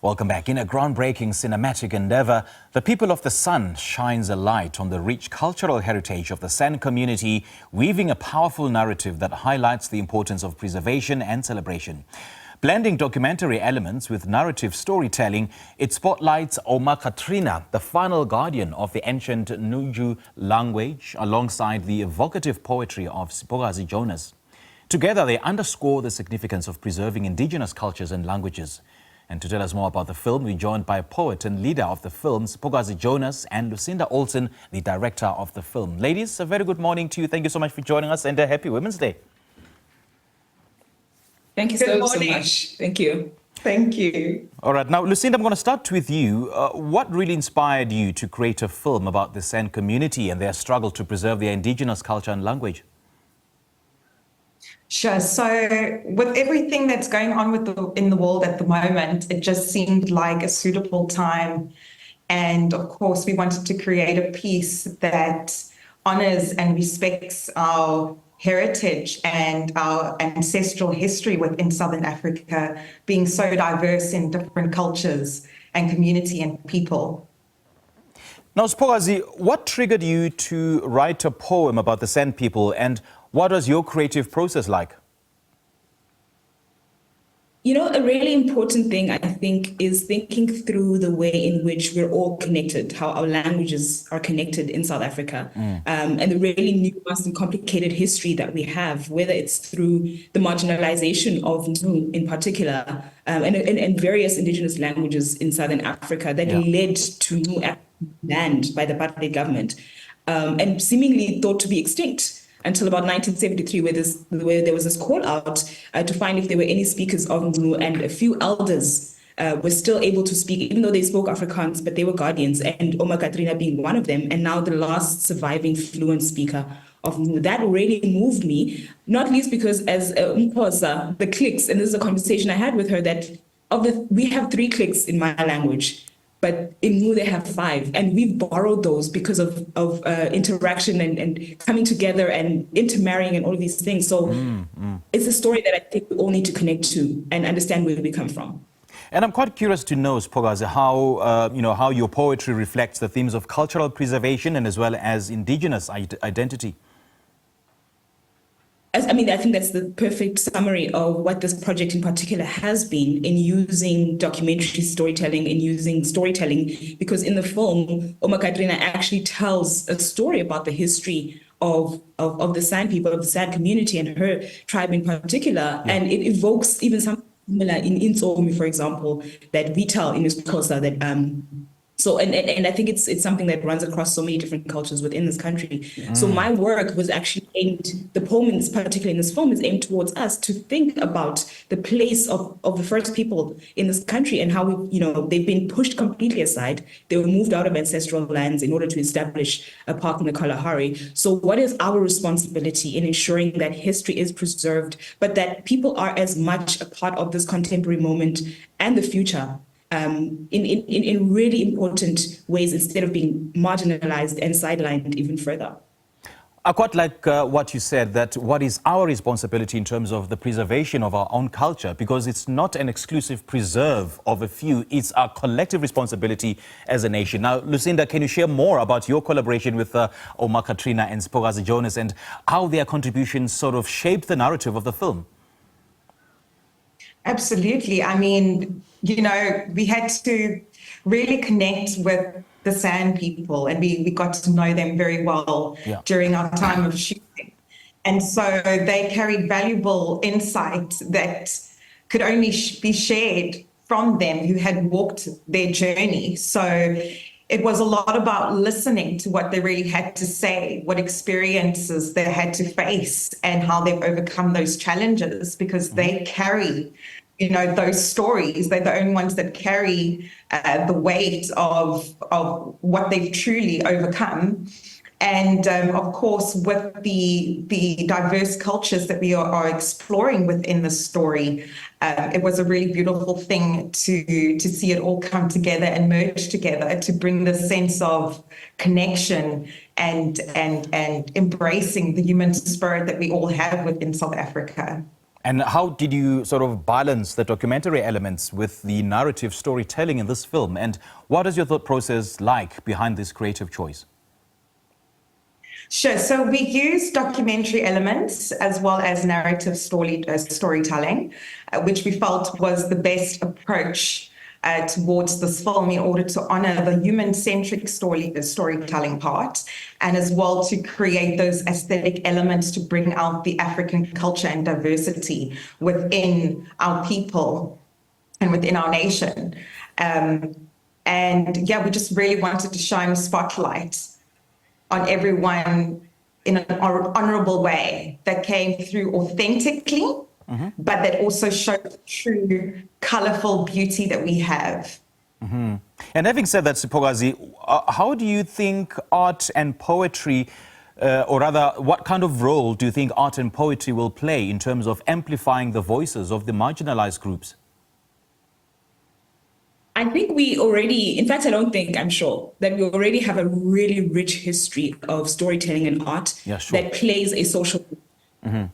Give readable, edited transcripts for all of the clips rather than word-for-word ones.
Welcome back. In a groundbreaking cinematic endeavour, the people of the Sun shines a light on the rich cultural heritage of the San community, weaving a powerful narrative that highlights the importance of preservation and celebration. Blending documentary elements with narrative storytelling, it spotlights Ouma Katrina, the final guardian of the ancient Nuju language, alongside the evocative poetry of Siphokazi Jonas. Together, they underscore the significance of preserving indigenous cultures and languages. And to tell us more about the film, we're joined by poet and leader of the film, Siphokazi Jonas, and Lucinda Ohlson, the director of the film. Ladies, a very good morning to you. Thank you so much for joining us, and a happy Women's Day. Thank you so much. Thank you. Thank you. All right. Now, Lucinda, I'm going to start with you. What really inspired you to create a film about the San community and their struggle to preserve their indigenous culture and language? Sure. So with everything that's going on in the world at the moment, it just seemed like a suitable time. And of course, we wanted to create a piece that honors and respects our heritage and our ancestral history within Southern Africa, being so diverse in different cultures and community and people. Now, Siphokazi, what triggered you to write a poem about the San people, and what was your creative process like? You know, a really important thing, I think, is thinking through the way in which we're all connected, how our languages are connected in South Africa, and the really nuanced and complicated history that we have, whether it's through the marginalization of Zulu in particular, and various indigenous languages in Southern Africa that led to New banned by the apartheid government, and seemingly thought to be extinct until about 1973, where there was this call out to find if there were any speakers of Nguni, and a few elders were still able to speak, even though they spoke Afrikaans, but they were guardians, and Ouma Katrina being one of them, and now the last surviving fluent speaker of Nguni. That really moved me, not least because as Umposa, the cliques, and this is a conversation I had with her, that we have 3 cliques in my language, but in Nguni they have 5, and we've borrowed those because of interaction and coming together and intermarrying and all of these things. So it's a story that I think we all need to connect to and understand where we come from. And I'm quite curious to know, Siphokazi, how your poetry reflects the themes of cultural preservation and as well as indigenous identity. I mean, I think that's the perfect summary of what this project in particular has been in using documentary storytelling and using storytelling, because in the film, Ouma Katrina actually tells a story about the history of the San people, of the San community and her tribe in particular. And it evokes even something similar in Intsomi, for example, that we tell in Xhosa that so, and I think it's something that runs across so many different cultures within this country. So my work was actually aimed, the poem particularly in this film is aimed towards us to think about the place of the first people in this country and how they've been pushed completely aside. They were moved out of ancestral lands in order to establish a park in the Kalahari. So what is our responsibility in ensuring that history is preserved, but that people are as much a part of this contemporary moment and the future? In really important ways, instead of being marginalized and sidelined even further. I quite like what you said, that what is our responsibility in terms of the preservation of our own culture, because it's not an exclusive preserve of a few, it's our collective responsibility as a nation. Now, Lucinda, can you share more about your collaboration with Ouma Katrina and Siphokazi Jonas and how their contributions sort of shaped the narrative of the film? Absolutely. I mean, we had to really connect with the San people, and we got to know them very well during our time of shooting. And so they carried valuable insight that could only be shared from them who had walked their journey. So it was a lot about listening to what they really had to say, what experiences they had to face, and how they've overcome those challenges, because they carry, those stories. They're the only ones that carry the weight of what they've truly overcome. And of course, with the diverse cultures that we are exploring within the story, it was a really beautiful thing to see it all come together and merge together to bring the sense of connection and embracing the human spirit that we all have within South Africa. And how did you sort of balance the documentary elements with the narrative storytelling in this film? And what is your thought process like behind this creative choice? Sure. So we use documentary elements as well as narrative storytelling, which we felt was the best approach towards this film in order to honor the human-centric storytelling part, and as well to create those aesthetic elements to bring out the African culture and diversity within our people and within our nation. And yeah, we just really wanted to shine a spotlight on everyone in an honorable way that came through authentically, but that also showed the true colorful beauty that we have. And having said that, Siphokazi, how do you think art and poetry, or rather, what kind of role do you think art and poetry will play in terms of amplifying the voices of the marginalized groups? I think we already, in fact, I don't think, I'm sure, that we already have a really rich history of storytelling and art that plays a social role.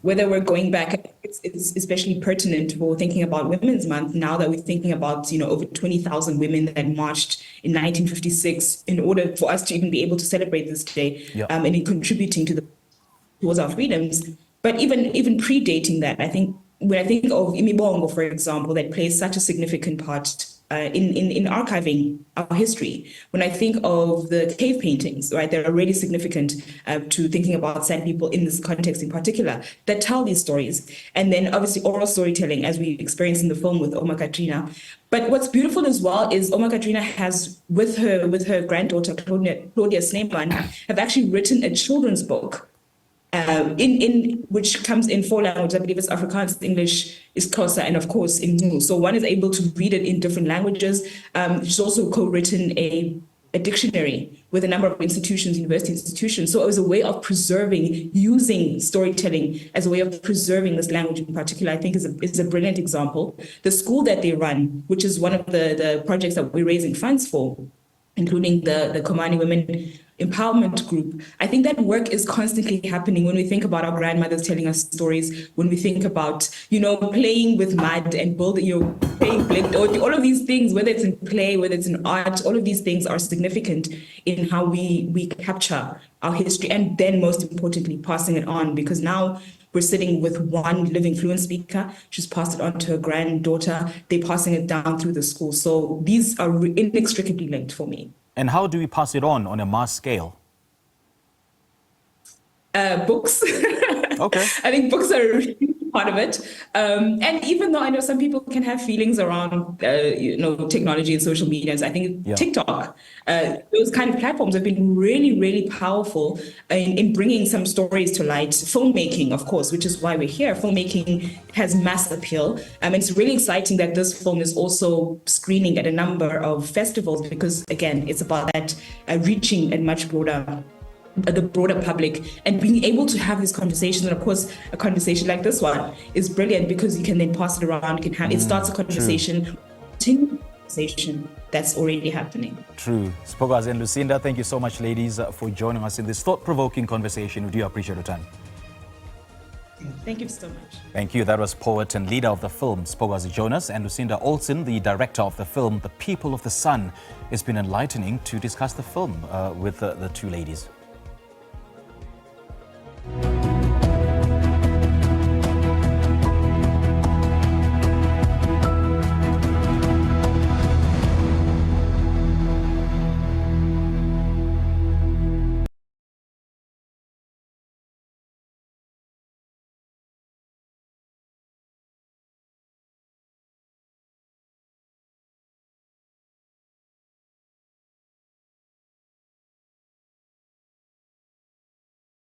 Whether we're going back, it's especially pertinent for thinking about Women's Month now that we're thinking about, over 20,000 women that marched in 1956 in order for us to even be able to celebrate this day and in contributing towards our freedoms. But even predating that, I think, when I think of Imibongo, for example, that plays such a significant part in archiving our history. When I think of the cave paintings, right, they're already significant to thinking about San people in this context in particular, that tell these stories. And then obviously oral storytelling, as we experience in the film with Ouma Katrina. But what's beautiful as well is Ouma Katrina has, with her granddaughter, Claudia Sneeman, have actually written a children's book which comes in 4 languages. I believe it's Afrikaans, English, Xhosa, and of course in Zulu. So one is able to read it in different languages. She's also co-written a dictionary with a number of institutions, university institutions. So it was a way of preserving, using storytelling as a way of preserving this language in particular, I think is a brilliant example. The school that they run, which is one of the projects that we're raising funds for, including the Komani Women Empowerment Group. I think that work is constantly happening when we think about our grandmothers telling us stories, when we think about, playing with mud and building, playing blend, all of these things, whether it's in play, whether it's in art, all of these things are significant in how we capture our history, and then most importantly, passing it on, because now we're sitting with one living fluent speaker. She's passed it on to her granddaughter. They're passing it down through the school. So these are inextricably linked for me. And how do we pass it on a mass scale? Books. Okay. I think books are a really part of it. And even though I know some people can have feelings around, technology and social media, I think TikTok, those kind of platforms have been really, really powerful in bringing some stories to light. Filmmaking, of course, which is why we're here. Filmmaking has mass appeal. It's really exciting that this film is also screening at a number of festivals because, again, it's about that reaching a much broader the broader public and being able to have these conversations. And of course, a conversation like this one is brilliant because you can then pass it around. You can have it starts a conversation, continue conversation that's already happening. True. Siphokazi and Lucinda, thank you so much, ladies, for joining us in this thought-provoking conversation. We do appreciate your time. Thank you so much. Thank you. That was poet and leader of the film, Siphokazi Jonas, and Lucinda Ohlson, the director of the film, The People of the Sun. It's been enlightening to discuss the film with the two ladies.